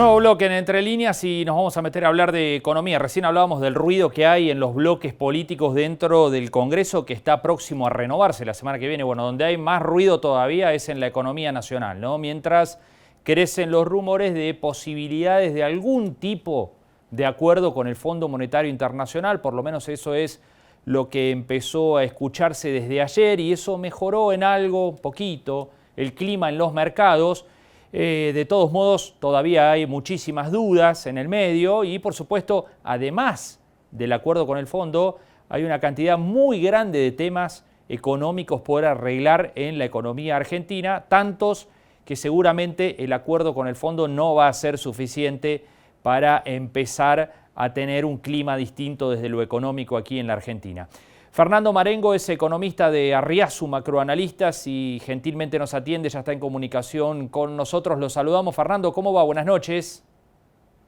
Nuevo bloque en Entre Líneas y nos vamos a meter a hablar de economía. Recién hablábamos del ruido que hay en los bloques políticos dentro del Congreso, que está próximo a renovarse la semana que viene. Bueno, donde hay más ruido todavía es en la economía nacional, ¿no? Mientras crecen los rumores de posibilidades de algún tipo de acuerdo con el Fondo Monetario Internacional, por lo menos eso es lo que empezó a escucharse desde ayer y eso mejoró en algo, poquito, el clima en los mercados. De todos modos, todavía hay muchísimas dudas en el medio y, por supuesto, además del acuerdo con el fondo, hay una cantidad muy grande de temas económicos por arreglar en la economía argentina, tantos que seguramente el acuerdo con el fondo no va a ser suficiente para empezar a tener un clima distinto desde lo económico aquí en la Argentina. Fernando Marengo es economista de Arriazu Macroanalistas y gentilmente nos atiende, ya está en comunicación con nosotros. Lo saludamos. Fernando, ¿cómo va? Buenas noches.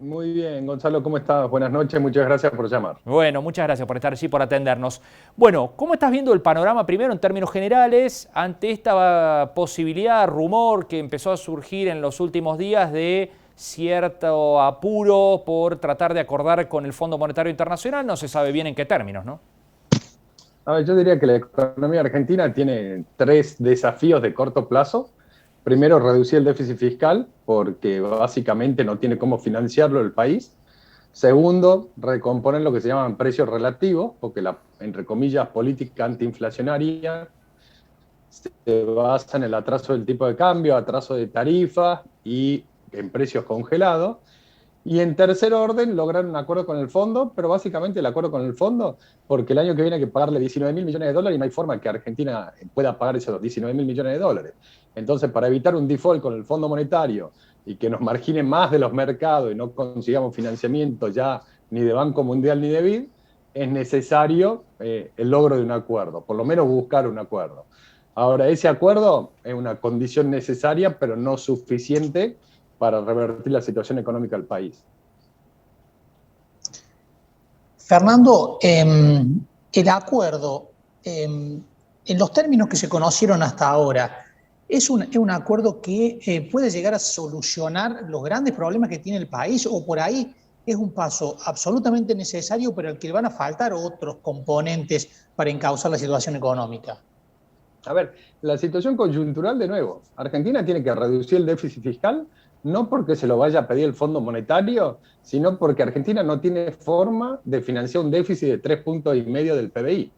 Muy bien, Gonzalo, ¿cómo estás? Buenas noches, muchas gracias por llamar. Bueno, muchas gracias por estar allí, por atendernos. Bueno, ¿cómo estás viendo el panorama primero en términos generales ante esta posibilidad, rumor que empezó a surgir en los últimos días de cierto apuro por tratar de acordar con el Fondo Monetario Internacional? No se sabe bien en qué términos, ¿no? A ver, yo diría que la economía argentina tiene tres desafíos de corto plazo. Primero, reducir el déficit fiscal, porque básicamente no tiene cómo financiarlo el país. Segundo, recomponer lo que se llaman precios relativos, porque la, entre comillas, política antiinflacionaria se basa en el atraso del tipo de cambio, atraso de tarifas y en precios congelados. Y en tercer orden, lograr un acuerdo con el fondo, pero básicamente el acuerdo con el fondo, porque el año que viene hay que pagarle 19.000 millones de dólares y no hay forma que Argentina pueda pagar esos 19.000 millones de dólares. Entonces, para evitar un default con el Fondo Monetario y que nos margine más de los mercados y no consigamos financiamiento ya ni de Banco Mundial ni de BID, es necesario el logro de un acuerdo, por lo menos buscar un acuerdo. Ahora, ese acuerdo es una condición necesaria, pero no suficiente para revertir la situación económica del país. Fernando, el acuerdo, en los términos que se conocieron hasta ahora, ¿es un acuerdo que puede llegar a solucionar los grandes problemas que tiene el país o por ahí es un paso absolutamente necesario pero al que van a faltar otros componentes para encauzar la situación económica? A ver, la situación coyuntural de nuevo. Argentina tiene que reducir el déficit fiscal, no porque se lo vaya a pedir el Fondo Monetario, sino porque Argentina no tiene forma de financiar un déficit de 3,5 puntos del PBI.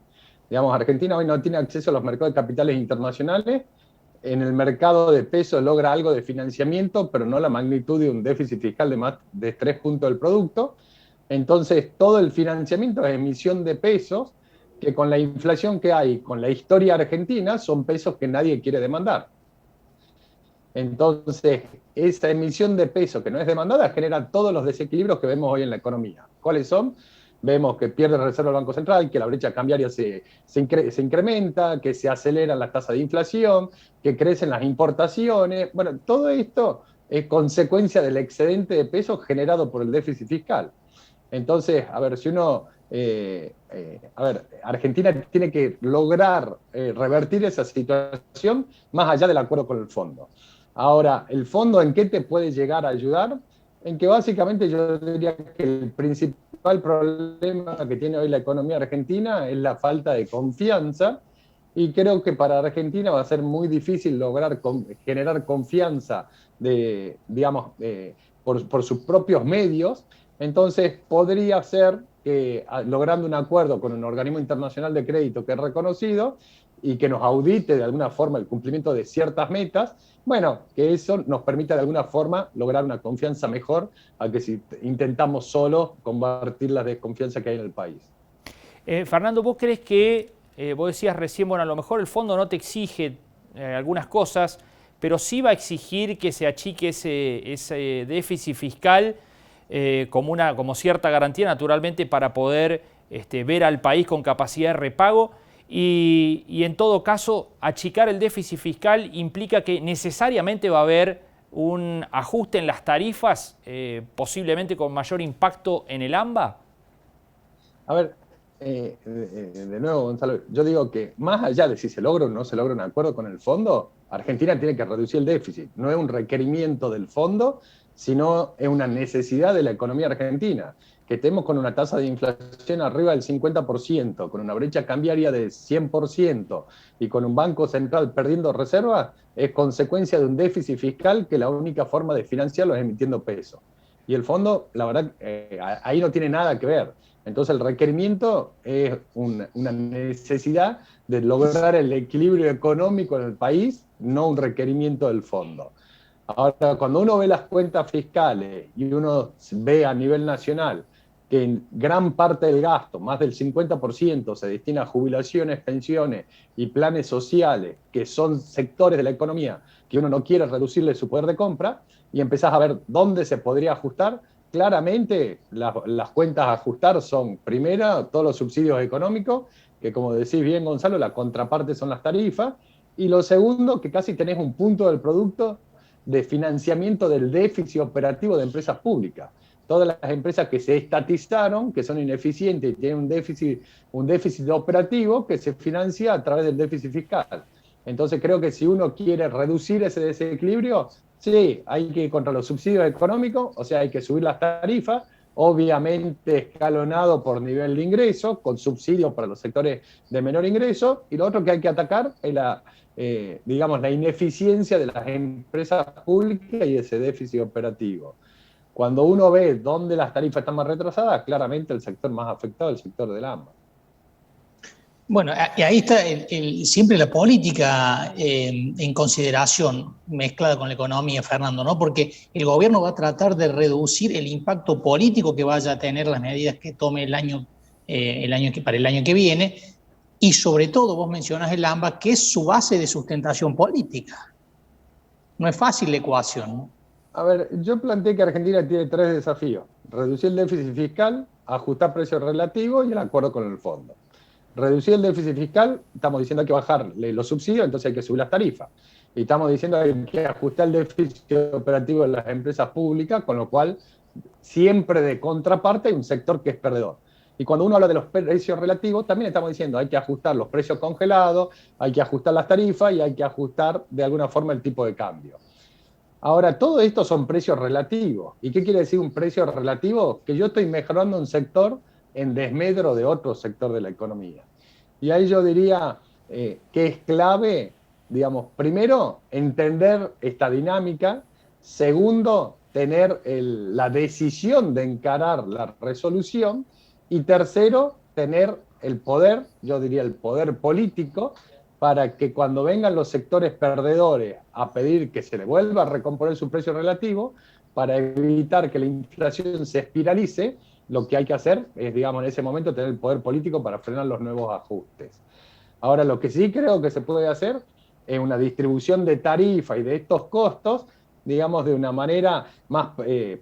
Digamos, Argentina hoy no tiene acceso a los mercados de capitales internacionales. En el mercado de pesos logra algo de financiamiento, pero no la magnitud de un déficit fiscal de más de 3 puntos del producto. Entonces, todo el financiamiento es emisión de pesos, que con la inflación que hay, con la historia argentina, son pesos que nadie quiere demandar. Entonces, esa emisión de pesos que no es demandada genera todos los desequilibrios que vemos hoy en la economía. ¿Cuáles son? Vemos que pierde reserva el Banco Central, que la brecha cambiaria se incrementa, que se aceleran las tasas de inflación, que crecen las importaciones. Bueno, todo esto es consecuencia del excedente de pesos generado por el déficit fiscal. Entonces, a ver, si uno... Argentina tiene que lograr revertir esa situación más allá del acuerdo con el fondo. Ahora, ¿el fondo en qué te puede llegar a ayudar? En que básicamente yo diría que el principal problema que tiene hoy la economía argentina es la falta de confianza, y creo que para Argentina va a ser muy difícil lograr generar confianza por sus propios medios. Entonces podría ser que logrando un acuerdo con un organismo internacional de crédito que es reconocido y que nos audite de alguna forma el cumplimiento de ciertas metas, bueno, que eso nos permita de alguna forma lograr una confianza mejor a que si intentamos solo combatir la desconfianza que hay en el país. Fernando, ¿vos crees que, vos decías recién, bueno, a lo mejor el fondo no te exige algunas cosas, pero sí va a exigir que se achique ese déficit fiscal como cierta garantía, naturalmente, para poder ver al país con capacidad de repago? Y en todo caso, achicar el déficit fiscal implica que necesariamente va a haber un ajuste en las tarifas, posiblemente con mayor impacto en el AMBA. A ver, de nuevo, Gonzalo, yo digo que más allá de si se logra o no se logra un acuerdo con el fondo, Argentina tiene que reducir el déficit. No es un requerimiento del fondo, sino es una necesidad de la economía argentina. Que estemos con una tasa de inflación arriba del 50%, con una brecha cambiaria de 100% y con un banco central perdiendo reservas, es consecuencia de un déficit fiscal que la única forma de financiarlo es emitiendo pesos. Y el fondo, la verdad, ahí no tiene nada que ver. Entonces el requerimiento es una necesidad de lograr el equilibrio económico en el país, no un requerimiento del fondo. Ahora, cuando uno ve las cuentas fiscales y uno ve a nivel nacional que en gran parte del gasto, más del 50%, se destina a jubilaciones, pensiones y planes sociales, que son sectores de la economía que uno no quiere reducirle su poder de compra, y empezás a ver dónde se podría ajustar, claramente las cuentas a ajustar son, primero, todos los subsidios económicos, que como decís bien Gonzalo, la contraparte son las tarifas, y lo segundo, que casi tenés un punto del producto de financiamiento del déficit operativo de empresas públicas. Todas las empresas que se estatizaron, que son ineficientes y tienen un déficit operativo que se financia a través del déficit fiscal. Entonces creo que si uno quiere reducir ese desequilibrio, sí, hay que ir contra los subsidios económicos, o sea, hay que subir las tarifas, obviamente escalonado por nivel de ingreso, con subsidios para los sectores de menor ingreso, y lo otro que hay que atacar es digamos, la ineficiencia de las empresas públicas y ese déficit operativo. Cuando uno ve dónde las tarifas están más retrasadas, claramente el sector más afectado es el sector del AMBA. Bueno, y ahí está siempre la política en consideración mezclada con la economía, Fernando, ¿no? Porque el gobierno va a tratar de reducir el impacto político que vaya a tener las medidas que tome para el año que viene, y sobre todo vos mencionas el AMBA, que es su base de sustentación política. No es fácil la ecuación, ¿no? A ver, yo planteé que Argentina tiene 3 desafíos: reducir el déficit fiscal, ajustar precios relativos y el acuerdo con el fondo. Reducir el déficit fiscal, estamos diciendo hay que bajarle los subsidios, entonces hay que subir las tarifas. Y estamos diciendo hay que ajustar el déficit operativo de las empresas públicas, con lo cual siempre de contraparte hay un sector que es perdedor. Y cuando uno habla de los precios relativos, también estamos diciendo hay que ajustar los precios congelados, hay que ajustar las tarifas y hay que ajustar de alguna forma el tipo de cambio. Ahora, todo esto son precios relativos. ¿Y qué quiere decir un precio relativo? Que yo estoy mejorando un sector en desmedro de otro sector de la economía. Y ahí yo diría que es clave, digamos, primero, entender esta dinámica; segundo, tener la decisión de encarar la resolución; y tercero, tener el poder, yo diría el poder político, para que cuando vengan los sectores perdedores a pedir que se le vuelva a recomponer su precio relativo, para evitar que la inflación se espiralice, lo que hay que hacer es, digamos, en ese momento tener el poder político para frenar los nuevos ajustes. Ahora, lo que sí creo que se puede hacer es una distribución de tarifa y de estos costos, digamos, de una manera más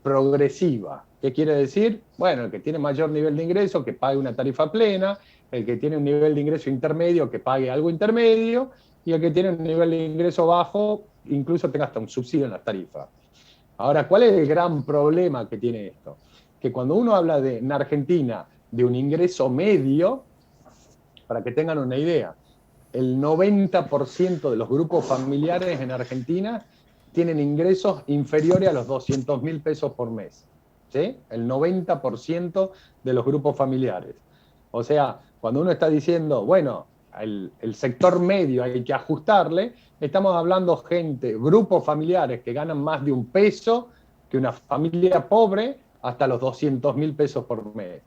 progresiva. ¿Qué quiere decir? Bueno, el que tiene mayor nivel de ingreso, que pague una tarifa plena; el que tiene un nivel de ingreso intermedio, que pague algo intermedio; y el que tiene un nivel de ingreso bajo, incluso tenga hasta un subsidio en las tarifas. Ahora, ¿cuál es el gran problema que tiene esto? Que cuando uno habla en Argentina de un ingreso medio, para que tengan una idea, el 90% de los grupos familiares en Argentina tienen ingresos inferiores a los 200.000 pesos por mes. ¿Sí? El 90% de los grupos familiares. O sea, cuando uno está diciendo, bueno, el sector medio hay que ajustarle, estamos hablando grupos familiares que ganan más de un peso que una familia pobre, hasta los 200.000 pesos por mes.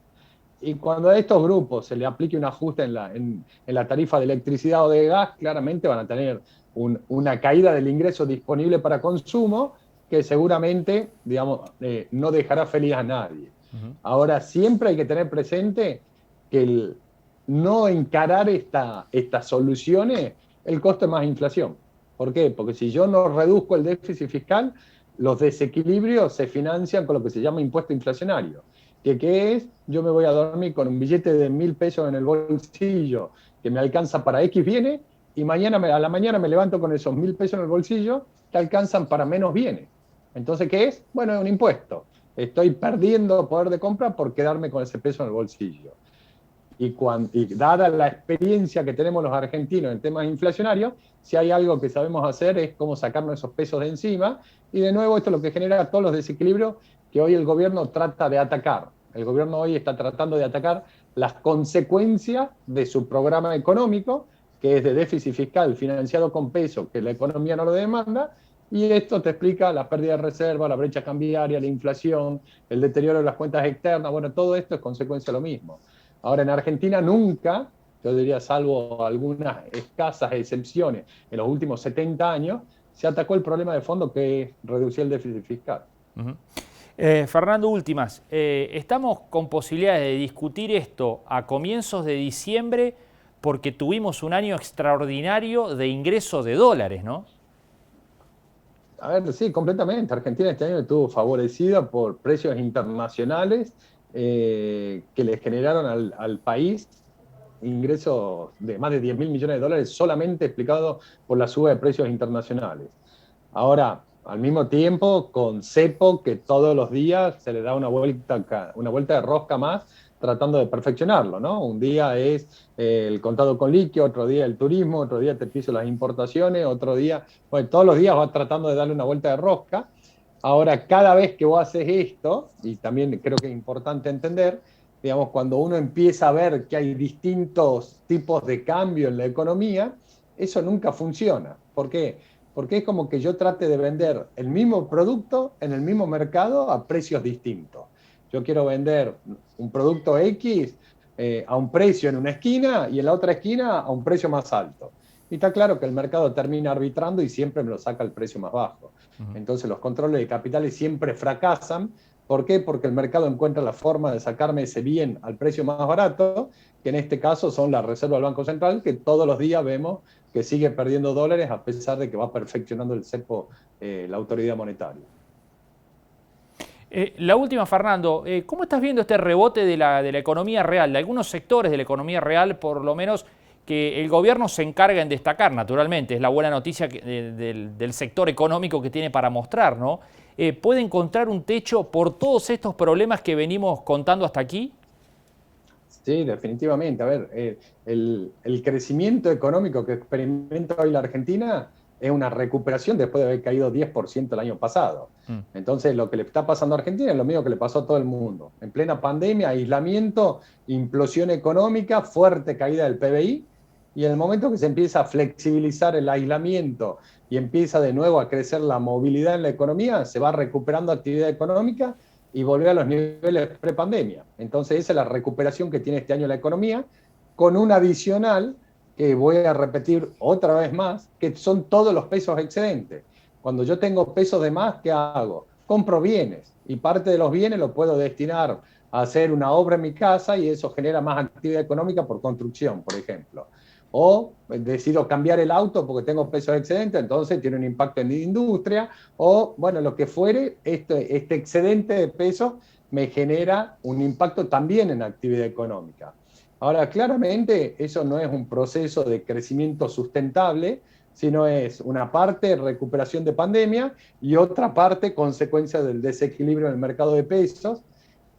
Y cuando a estos grupos se le aplique un ajuste en la tarifa de electricidad o de gas, claramente van a tener una caída del ingreso disponible para consumo que seguramente, digamos, no dejará feliz a nadie. Ahora, siempre hay que tener presente que no encarar estas soluciones, el costo es más inflación. ¿Por qué? Porque si yo no reduzco el déficit fiscal, los desequilibrios se financian con lo que se llama impuesto inflacionario. ¿Qué es? Yo me voy a dormir con un billete de 1.000 pesos en el bolsillo que me alcanza para X bienes, y a la mañana me levanto con esos 1.000 pesos en el bolsillo que alcanzan para menos bienes. Entonces, ¿qué es? Bueno, es un impuesto. Estoy perdiendo poder de compra por quedarme con ese peso en el bolsillo. y dada la experiencia que tenemos los argentinos en temas inflacionarios, si hay algo que sabemos hacer es cómo sacarnos esos pesos de encima, y de nuevo esto es lo que genera todos los desequilibrios que hoy el gobierno trata de atacar. El gobierno hoy está tratando de atacar las consecuencias de su programa económico, que es de déficit fiscal financiado con pesos, que la economía no lo demanda, y esto te explica la pérdida de reserva, la brecha cambiaria, la inflación, el deterioro de las cuentas externas. Bueno, todo esto es consecuencia de lo mismo. Ahora, en Argentina nunca, yo diría salvo algunas escasas excepciones, en los últimos 70 años, se atacó el problema de fondo que es reducir el déficit fiscal. Fernando, últimas. Estamos con posibilidades de discutir esto a comienzos de diciembre porque tuvimos un año extraordinario de ingresos de dólares, ¿no? A ver, sí, completamente. Argentina este año estuvo favorecida por precios internacionales que le generaron al país ingresos de más de 10.000 millones de dólares solamente explicados por la suba de precios internacionales. Ahora, al mismo tiempo, con cepo, que todos los días se le da una vuelta de rosca más, tratando de perfeccionarlo, ¿no? Un día es el contado con liqui, otro día el turismo, otro día te piso las importaciones, otro día, bueno, todos los días vas tratando de darle una vuelta de rosca. Ahora, cada vez que vos haces esto, y también creo que es importante entender, digamos, cuando uno empieza a ver que hay distintos tipos de cambio en la economía, eso nunca funciona. ¿Por qué? Porque es como que yo trate de vender el mismo producto en el mismo mercado a precios distintos. Yo quiero vender un producto X a un precio en una esquina y en la otra esquina a un precio más alto. Y está claro que el mercado termina arbitrando y siempre me lo saca al precio más bajo. Entonces los controles de capitales siempre fracasan. ¿Por qué? Porque el mercado encuentra la forma de sacarme ese bien al precio más barato, que en este caso son las reservas del Banco Central, que todos los días vemos que sigue perdiendo dólares a pesar de que va perfeccionando el cepo la autoridad monetaria. La última, Fernando, ¿cómo estás viendo este rebote de la economía real, de algunos sectores de la economía real, por lo menos que el gobierno se encarga en destacar, naturalmente? Es la buena noticia del sector económico que tiene para mostrar, ¿no? ¿Puede encontrar un techo por todos estos problemas que venimos contando hasta aquí? Sí, definitivamente. A ver, el crecimiento económico que experimenta hoy la Argentina es una recuperación después de haber caído 10% el año pasado. Entonces, lo que le está pasando a Argentina es lo mismo que le pasó a todo el mundo. En plena pandemia, aislamiento, implosión económica, fuerte caída del PBI, y en el momento que se empieza a flexibilizar el aislamiento y empieza de nuevo a crecer la movilidad en la economía, se va recuperando actividad económica y volver a los niveles prepandemia. Entonces esa es la recuperación que tiene este año la economía, con un adicional que voy a repetir otra vez más, que son todos los pesos excedentes. Cuando yo tengo pesos de más, ¿qué hago? Compro bienes, y parte de los bienes lo puedo destinar a hacer una obra en mi casa, y eso genera más actividad económica por construcción, por ejemplo. O decido cambiar el auto porque tengo pesos excedentes, entonces tiene un impacto en la industria, o bueno, lo que fuere, este excedente de pesos me genera un impacto también en actividad económica. Ahora, claramente eso no es un proceso de crecimiento sustentable, sino es una parte recuperación de pandemia y otra parte consecuencia del desequilibrio en el mercado de pesos,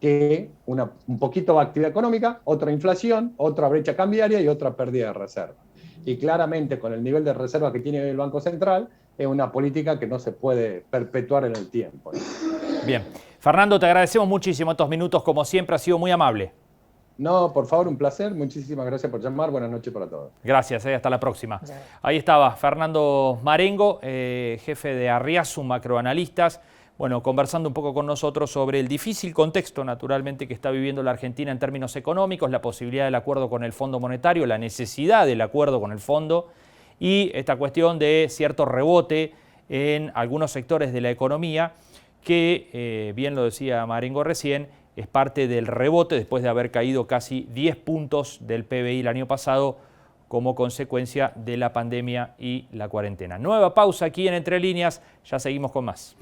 que un poquito de actividad económica, otra inflación, otra brecha cambiaria y otra pérdida de reserva. Y claramente con el nivel de reserva que tiene el Banco Central, es una política que no se puede perpetuar en el tiempo. Bien. Fernando, te agradecemos muchísimo estos minutos, como siempre, ha sido muy amable. No, por favor, un placer. Muchísimas gracias por llamar. Buenas noches para todos. Gracias, hasta la próxima. Ahí estaba Fernando Marengo, jefe de Arriazu Macroanalistas, bueno, conversando un poco con nosotros sobre el difícil contexto, naturalmente, que está viviendo la Argentina en términos económicos, la posibilidad del acuerdo con el Fondo Monetario, la necesidad del acuerdo con el Fondo y esta cuestión de cierto rebote en algunos sectores de la economía que, bien lo decía Marengo recién, es parte del rebote después de haber caído casi 10 puntos del PBI el año pasado como consecuencia de la pandemia y la cuarentena. Nueva pausa aquí en Entre Líneas, ya seguimos con más.